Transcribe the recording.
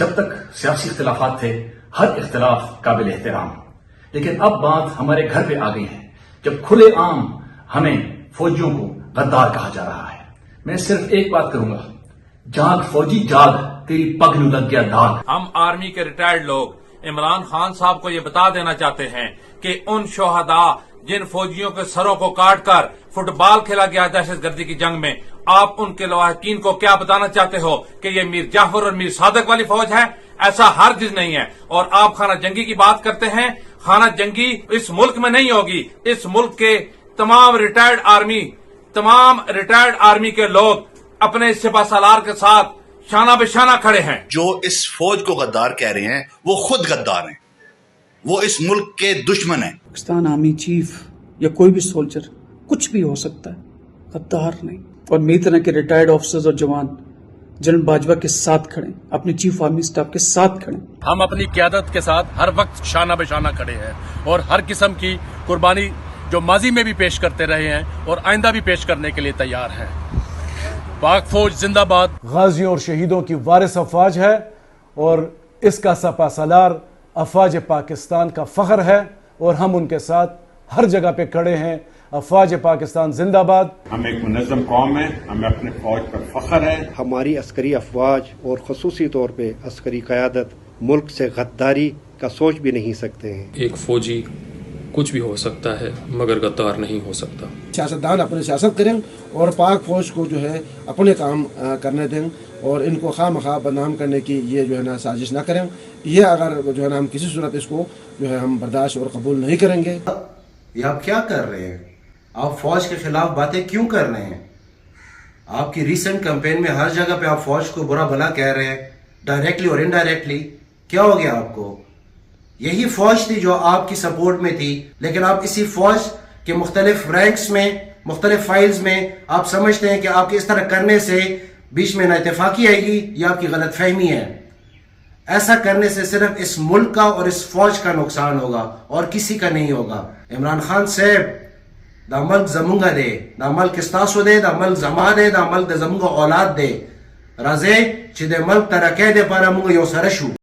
جب تک سیاسی اختلافات تھے ہر اختلاف قابل احترام، لیکن اب بات ہمارے گھر پہ آ گئی ہے جب کھلے عام ہمیں فوجیوں کو غدار کہا جا رہا ہے۔ میں صرف ایک بات کروں گا، جاگ فوجی جاگ، تیری پگ نو لگ گیا داغ۔ ہم آرمی کے ریٹائرڈ لوگ عمران خان صاحب کو یہ بتا دینا چاہتے ہیں کہ ان شہداء جن فوجیوں کے سروں کو کاٹ کر فٹ بال کھیلا گیا دہشت گردی کی جنگ میں، آپ ان کے لواحقین کو کیا بتانا چاہتے ہو کہ یہ میر جعفر اور میر صادق والی فوج ہے؟ ایسا ہرگز نہیں ہے۔ اور آپ خانہ جنگی کی بات کرتے ہیں، خانہ جنگی اس ملک میں نہیں ہوگی۔ اس ملک کے تمام ریٹائرڈ آرمی کے لوگ اپنے سپہ سالار کے ساتھ شانہ بہ شانہ کھڑے ہیں۔ جو اس فوج کو غدار کہہ رہے ہیں وہ خود غدار ہیں، وہ اس ملک کے دشمن ہیں۔ پاکستان آرمی چیف یا کوئی بھی سولجر کچھ بھی ہو سکتا ہے، غدار نہیں۔ اور میری طرح کے ریٹائرڈ آفیسرز اور جوان جنرل باجوہ کے ساتھ کھڑے، اپنے چیف آرمی سٹاف کے ساتھ کھڑے۔ ہم اپنی قیادت کے ساتھ ہر وقت شانہ بہ شانہ کھڑے ہیں اور ہر قسم کی قربانی جو ماضی میں بھی پیش کرتے رہے ہیں اور آئندہ بھی پیش کرنے کے لیے تیار ہیں۔ پاک فوج زندہ باد۔ غازیوں اور شہیدوں کی وارث افواج ہے اور اس کا سپہ سالار افواج پاکستان کا فخر ہے اور ہم ان کے ساتھ ہر جگہ پہ کھڑے ہیں۔ افواج پاکستان زندہ باد۔ ہم ایک منظم قوم ہیں، ہمیں اپنے فوج پر فخر ہے۔ ہماری عسکری افواج اور خصوصی طور پہ عسکری قیادت ملک سے غداری کا سوچ بھی نہیں سکتے ہیں۔ ایک فوجی کچھ بھی ہو سکتا ہے مگر غدار نہیں ہو سکتا۔ سیاستدان اپنے سیاست کریں اور پاک فوج کو جو ہے اپنے کام کرنے دیں اور ان کو خواہ مخواہ بدنام کرنے کی یہ جو ہے نا سازش نہ کریں۔ یہ اگر جو ہے نا ہم کسی صورت اس کو جو ہے ہم برداشت اور قبول نہیں کریں گے۔ یہ آپ کیا کر رہے ہیں؟ آپ فوج کے خلاف باتیں کیوں کر رہے ہیں؟ آپ کی ریسنٹ کمپین میں ہر جگہ پہ آپ فوج کو برا بھلا کہہ رہے ہیں، ڈائریکٹلی اور انڈائریکٹلی۔ کیا ہو گیا آپ کو؟ یہی فوج تھی جو آپ کی سپورٹ میں تھی، لیکن آپ اسی فوج کے مختلف رینکس میں، مختلف فائلز میں آپ سمجھتے ہیں کہ آپ کے اس طرح کرنے سے بیچ میں نہ اتفاقی آئے گی یا آپ کی غلط فہمی ہے۔ ایسا کرنے سے صرف اس ملک کا اور اس فوج کا نقصان ہوگا اور کسی کا نہیں ہوگا۔ عمران خان صاحب، دا ملک زمونگا دے، دا ملک استاسو دے، دا ملک زما دے، دا ملک دا زمونگا اولاد دے۔ راځئ چې د ملک ترقۍ دپاره موږ یو سره شو۔